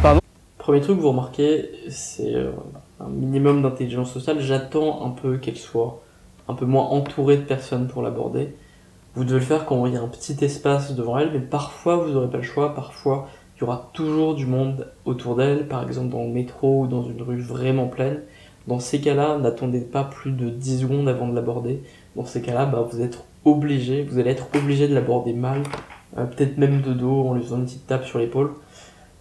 Pardon? Premier truc, vous remarquez, c'est un minimum d'intelligence sociale. J'attends un peu qu'elle soit un peu moins entourée de personnes pour l'aborder. Vous devez le faire quand il y a un petit espace devant elle, mais parfois vous n'aurez pas le choix, parfois il y aura toujours du monde autour d'elle, par exemple dans le métro ou dans une rue vraiment pleine. Dans ces cas-là, n'attendez pas plus de 10 secondes avant de l'aborder. Dans ces cas-là, vous allez être obligé de l'aborder mal, peut-être même de dos en lui faisant une petite tape sur l'épaule.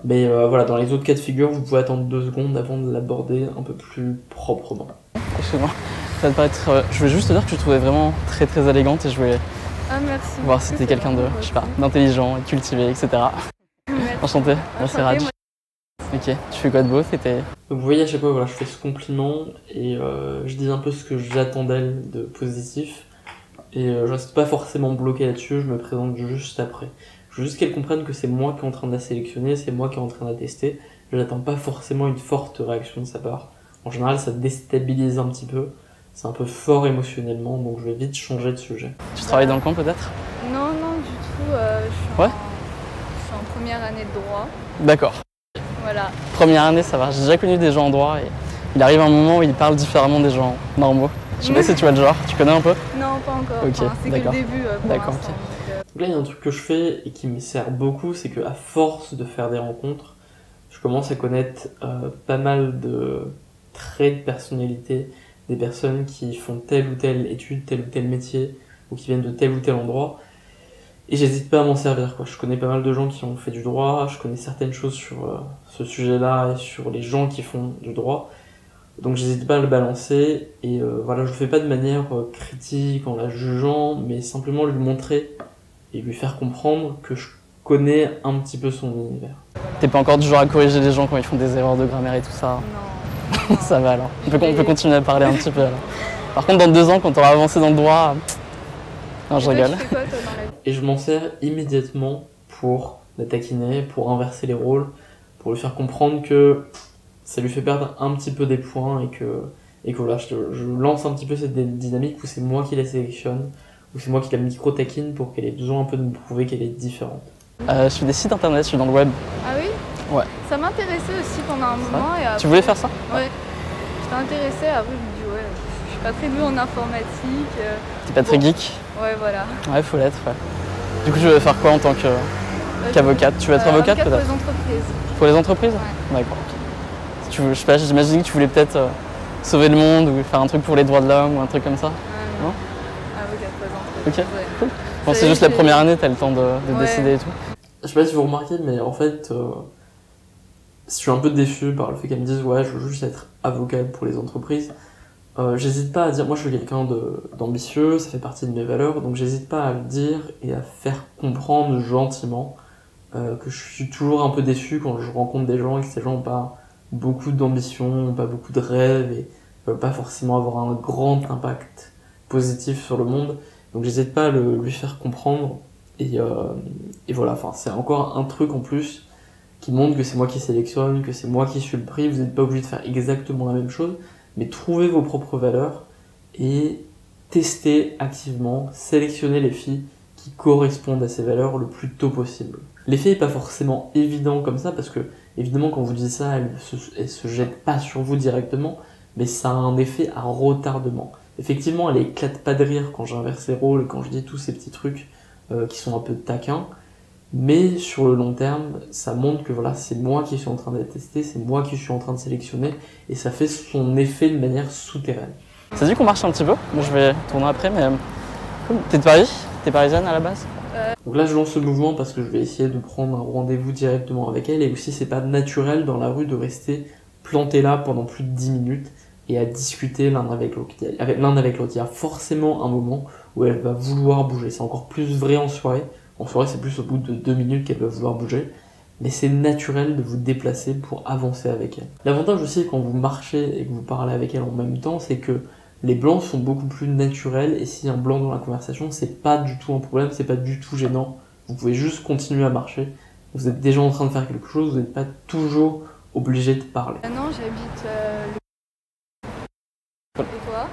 Mais voilà, dans les autres cas de figure, vous pouvez attendre 2 secondes avant de l'aborder un peu plus proprement. Excuse-moi, ça va te paraître. Je voulais juste te dire que je te trouvais vraiment très très élégante et je voulais merci. voir si t'es quelqu'un de, je sais pas, d'intelligent, cultivé, etc. Merci. Enchanté, merci Raj. Ok, tu fais quoi de beau? Donc vous voyez, à chaque fois, voilà, je fais ce compliment et je dis un peu ce que j'attends d'elle de positif. Et je reste pas forcément bloqué là-dessus, je me présente juste après. Je veux juste qu'elle comprenne que c'est moi qui est en train de la sélectionner, c'est moi qui est en train de la tester. Je n'attends pas forcément une forte réaction de sa part. En général, ça déstabilise un petit peu. C'est un peu fort émotionnellement, donc je vais vite changer de sujet. Tu travailles dans le coin peut-être? Non, du tout. Je suis en première année de droit. D'accord. Voilà. Première année, ça va. J'ai déjà connu des gens en droit et il arrive un moment où ils parlent différemment des gens normaux. Je sais pas si tu vois le genre, tu connais un peu? Non, pas encore. Ok, c'est que le début pour d'accord, l'instant. Donc là, il y a un truc que je fais et qui me sert beaucoup, c'est qu'à force de faire des rencontres, je commence à connaître pas mal de traits de personnalité, des personnes qui font telle ou telle étude, tel ou tel métier, ou qui viennent de tel ou tel endroit. Et j'hésite pas à m'en servir, quoi. Je connais pas mal de gens qui ont fait du droit, je connais certaines choses sur ce sujet-là et sur les gens qui font du droit. Donc j'hésite pas à le balancer et voilà, je le fais pas de manière critique en la jugeant, mais simplement lui montrer et lui faire comprendre que je connais un petit peu son univers. T'es pas encore du genre à corriger les gens quand ils font des erreurs de grammaire et tout ça? Non. Ça va alors. On peut continuer à parler un petit peu alors. Par contre, dans 2 ans, quand t'auras avancé dans le droit... Non, je rigole. Tu fais quoi, toi, dans la vie? Et je m'en sers immédiatement pour la taquiner, pour inverser les rôles, pour lui faire comprendre que ça lui fait perdre un petit peu des points et que voilà, je lance un petit peu cette dynamique où c'est moi qui la sélectionne, où c'est moi qui la micro-taquine pour qu'elle ait besoin un peu de me prouver qu'elle est différente. Je fais des sites internet, je suis dans le web. Ah oui? Ouais. Ça m'intéressait aussi pendant un moment. Et après, tu voulais faire ça? Ouais. J'étais intéressée, après je me dis ouais, je suis pas très douée en informatique. T'es pas très geek? Ouais, voilà. Ouais, faut l'être, ouais. Du coup, tu veux faire quoi en tant qu'avocate? Tu veux être avocate peut-être? Pour les entreprises. Pour les entreprises? Ouais. D'accord. Si tu veux, je sais pas, j'imagine que tu voulais peut-être sauver le monde ou faire un truc pour les droits de l'homme ou un truc comme ça? Non? Avocate pour les entreprises. Ok, Ouais. cool. Bon, c'est juste la première année, t'as le temps de Ouais. décider et tout. Je sais pas si vous remarquez, mais en fait, je suis un peu déçu par le fait qu'elle me dise ouais, je veux juste être avocate pour les entreprises. J'hésite pas à dire, moi je suis quelqu'un d'ambitieux, ça fait partie de mes valeurs, donc j'hésite pas à le dire et à faire comprendre gentiment que je suis toujours un peu déçu quand je rencontre des gens et que ces gens n'ont pas beaucoup d'ambition, n'ont pas beaucoup de rêves et veulent pas forcément avoir un grand impact positif sur le monde. Donc j'hésite pas à lui faire comprendre et voilà, enfin c'est encore un truc en plus qui montre que c'est moi qui sélectionne, que c'est moi qui suis le prix, vous n'êtes pas obligé de faire exactement la même chose, mais trouvez vos propres valeurs et testez activement, sélectionnez les filles qui correspondent à ces valeurs le plus tôt possible. L'effet n'est pas forcément évident comme ça, parce que évidemment quand vous dites ça, elle se jette pas sur vous directement, mais ça a un effet à retardement. Effectivement, elle éclate pas de rire quand j'inverse les rôles et quand je dis tous ces petits trucs qui sont un peu taquins, mais sur le long terme, ça montre que voilà, c'est moi qui suis en train de la tester, c'est moi qui suis en train de sélectionner, et ça fait son effet de manière souterraine. Ça dit qu'on marche un petit peu? Moi je vais tourner après, mais cool. T'es de Paris? T'es parisienne à la base? Donc là je lance ce mouvement parce que je vais essayer de prendre un rendez-vous directement avec elle, et aussi c'est pas naturel dans la rue de rester planté là pendant plus de 10 minutes et à discuter l'un avec l'autre. Il y a forcément un moment où elle va vouloir bouger, c'est encore plus vrai en soirée. En soirée, c'est plus au bout de 2 minutes qu'elle va vouloir bouger, mais c'est naturel de vous déplacer pour avancer avec elle. L'avantage aussi quand vous marchez et que vous parlez avec elle en même temps, c'est que les blancs sont beaucoup plus naturels, et s'il y a un blanc dans la conversation, c'est pas du tout un problème, c'est pas du tout gênant. Vous pouvez juste continuer à marcher. Vous êtes déjà en train de faire quelque chose, vous n'êtes pas toujours obligé de parler. Non, j'habite Cool. Et toi?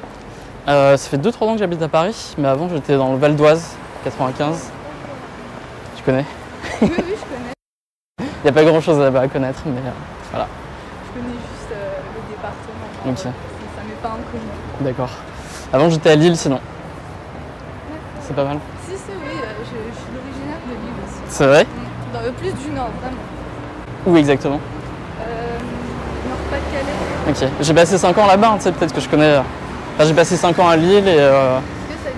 Ça fait 2-3 ans que j'habite à Paris, mais avant j'étais dans le Val d'Oise, 95. Tu connais? Oui, je connais. Il n'y a pas grand chose là-bas à connaître, mais voilà. Je connais juste le département. Ok. Ça m'est pas inconnu. D'accord. Avant j'étais à Lille sinon. C'est pas mal. Si, oui, je suis originaire de Lille aussi. C'est vrai? Dans le plus du nord, vraiment. Où exactement? Nord-Pas-de-Calais. Ok. J'ai passé 5 ans là-bas, tu sais, peut-être que je connais. Enfin, j'ai passé 5 ans à Lille et. Est-ce que ça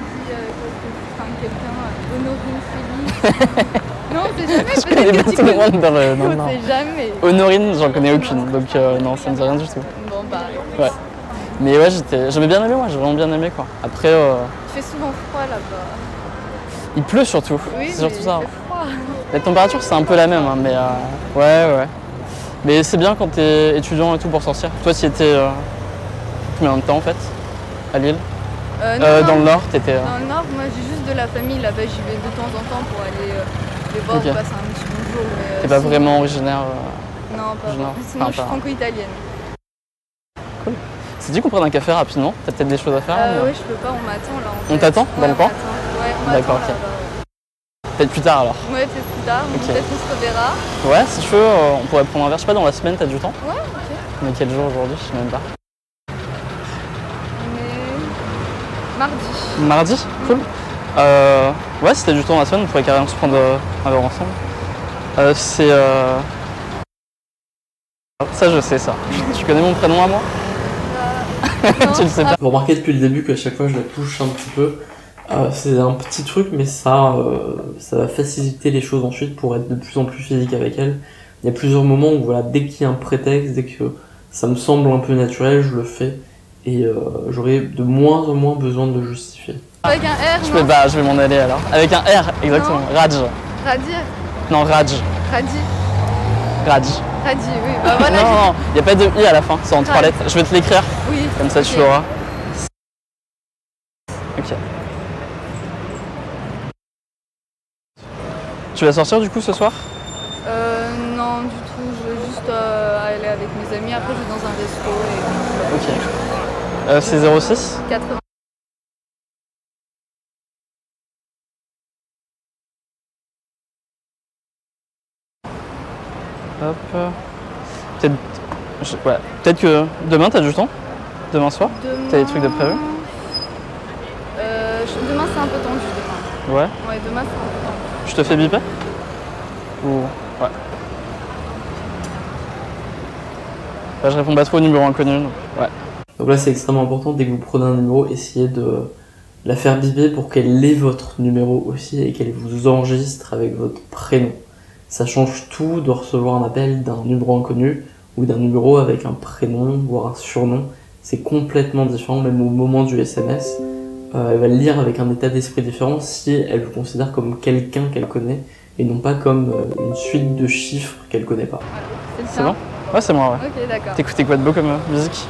dit quelqu'un, Honorine Félix? Non, c'est jamais. Je connais pas tout le monde dans le Nord. On sait jamais. Honorine, j'en connais aucune, donc non, ça me dit rien du tout. Bon, bah. Ouais. Mais ouais, j'aimais bien aimer, moi, j'ai vraiment bien aimé quoi. Après. Il fait souvent froid là-bas. Il pleut surtout, Oui, c'est surtout ça. Il fait froid. La température c'est un peu la même, hein, mais ouais. Mais c'est bien quand t'es étudiant et tout pour sortir. Toi, tu y étais combien de temps en fait? À Lille? Dans le Nord, t'étais. Dans le Nord, moi j'ai juste de la famille là-bas, j'y vais de temps en temps pour aller les voir, Ok. passer un petit bonjour. T'es pas vraiment originaire. Non, pas du Nord. vraiment. Sinon, je suis Enfin, franco-italienne. C'est dit qu'on prenne un café rapidement? T'as peut-être des choses à faire? Oui, je peux pas, on m'attend là. On t'attend dans le coin? Ouais, on m'attend. D'accord, ok. là-bas. Peut-être plus tard alors. Ouais, peut-être plus tard, Ok. peut-être qu'on se reverra. Ouais, si tu veux, on pourrait prendre un verre. Je sais pas, dans la semaine, t'as du temps? Ouais, ok. On est quel jour aujourd'hui? Je sais même pas. On est mardi. Mardi? Cool. Ouais, si t'as du temps dans la semaine, on pourrait carrément se prendre un verre ensemble. Ça, je sais ça. Tu connais mon prénom à moi? Tu le sais pas. Vous remarquez depuis le début qu'à chaque fois je la touche un petit peu. C'est un petit truc, mais ça va faciliter les choses ensuite pour être de plus en plus physique avec elle. Il y a plusieurs moments où voilà, dès qu'il y a un prétexte, dès que ça me semble un peu naturel, je le fais. Et j'aurai de moins en moins besoin de le justifier. Avec un R, Je non? peux pas, je vais m'en aller alors. Avec un R, exactement. Non. Raj. Radi. Non, Raj. Radi. Raj. Radi, oui. Bah voilà. Non, il n'y a pas de I à la fin, c'est en 3 lettres. Je vais te l'écrire, Oui. comme ça tu Ok. l'auras. Ok. Tu vas sortir du coup ce soir? Non, du tout. Je veux juste aller avec mes amis. Après, je vais dans un resto et Ok. C'est 06? 80. Hop. Peut-être. Ouais. Peut-être que demain t'as du temps? Demain soir? Demain... T'as des trucs de prévu? Demain, c'est un peu tendu. Demain. Ouais. Ouais, demain, c'est un peu tendu. Je te fais biper? Ou. Ouais. Bah, je réponds pas trop au numéro inconnu. Donc... Ouais. Donc là c'est extrêmement important, dès que vous prenez un numéro, essayez de la faire biper pour qu'elle ait votre numéro aussi et qu'elle vous enregistre avec votre prénom. Ça change tout de recevoir un appel d'un numéro inconnu ou d'un numéro avec un prénom, voire un surnom. C'est complètement différent, même au moment du SMS. Elle va le lire avec un état d'esprit différent si elle vous considère comme quelqu'un qu'elle connaît et non pas comme une suite de chiffres qu'elle connaît pas. C'est le C'est tien? bon? Ouais, c'est moi, ouais. Ok, d'accord. T'écoutais quoi de beau comme musique?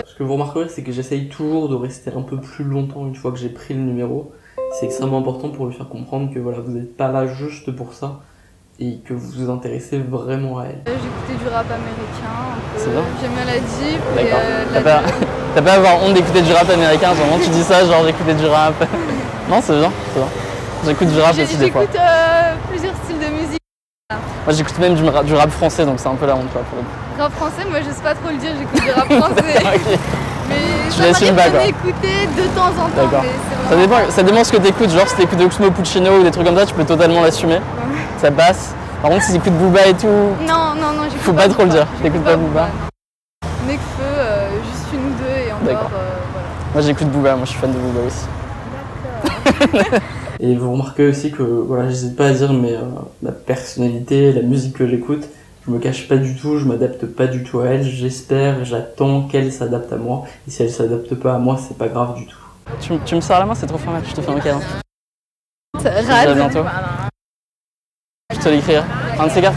Ce que vous remarquerez, c'est que j'essaye toujours de rester un peu plus longtemps une fois que j'ai pris le numéro. C'est extrêmement important pour lui faire comprendre que voilà, vous n'êtes pas là juste pour ça et que vous vous intéressez vraiment à elle. J'écoutais du rap américain. Un peu. C'est bien. J'aime bien la Deep. D'accord. T'as pas à avoir honte d'écouter du rap américain, genre tu dis ça, genre j'écoutais du rap. Non, c'est bien, c'est bien. J'écoute du rap aussi des fois. J'écoute plusieurs styles de musique. Moi j'écoute même du rap français, donc c'est un peu la honte quoi pour le coup. Rap français, moi j'ose pas trop le dire, j'écoute du rap français. Ok. Mais Je ça l'assume m'arrive pas, de quoi. l'écouter de temps en temps. D'accord. Mais c'est vraiment... Ça dépend ce que t'écoutes, genre si t'écoutes Oxmo Puccino ou des trucs comme ça, tu peux totalement l'assumer. Ça passe. Par contre, si t'écoutes Booba et tout, Non, j'écoute faut pas trop le dire. J'écoute T'écoutes pas Booba. Nekfeu, juste une ou deux et encore, D'accord. voilà. Moi j'écoute Booba, moi je suis fan de Booba aussi. D'accord. Et vous remarquez aussi que voilà, j'hésite pas à dire mais la personnalité, la musique que j'écoute, je me cache pas du tout, je m'adapte pas du tout à elle, j'espère, j'attends qu'elle s'adapte à moi. Et si elle s'adapte pas à moi, c'est pas grave du tout. Tu me serres la main, c'est trop formel, je te fais un câlin. Rad. À bientôt. Je te l'écrirai. Un de ces quatre.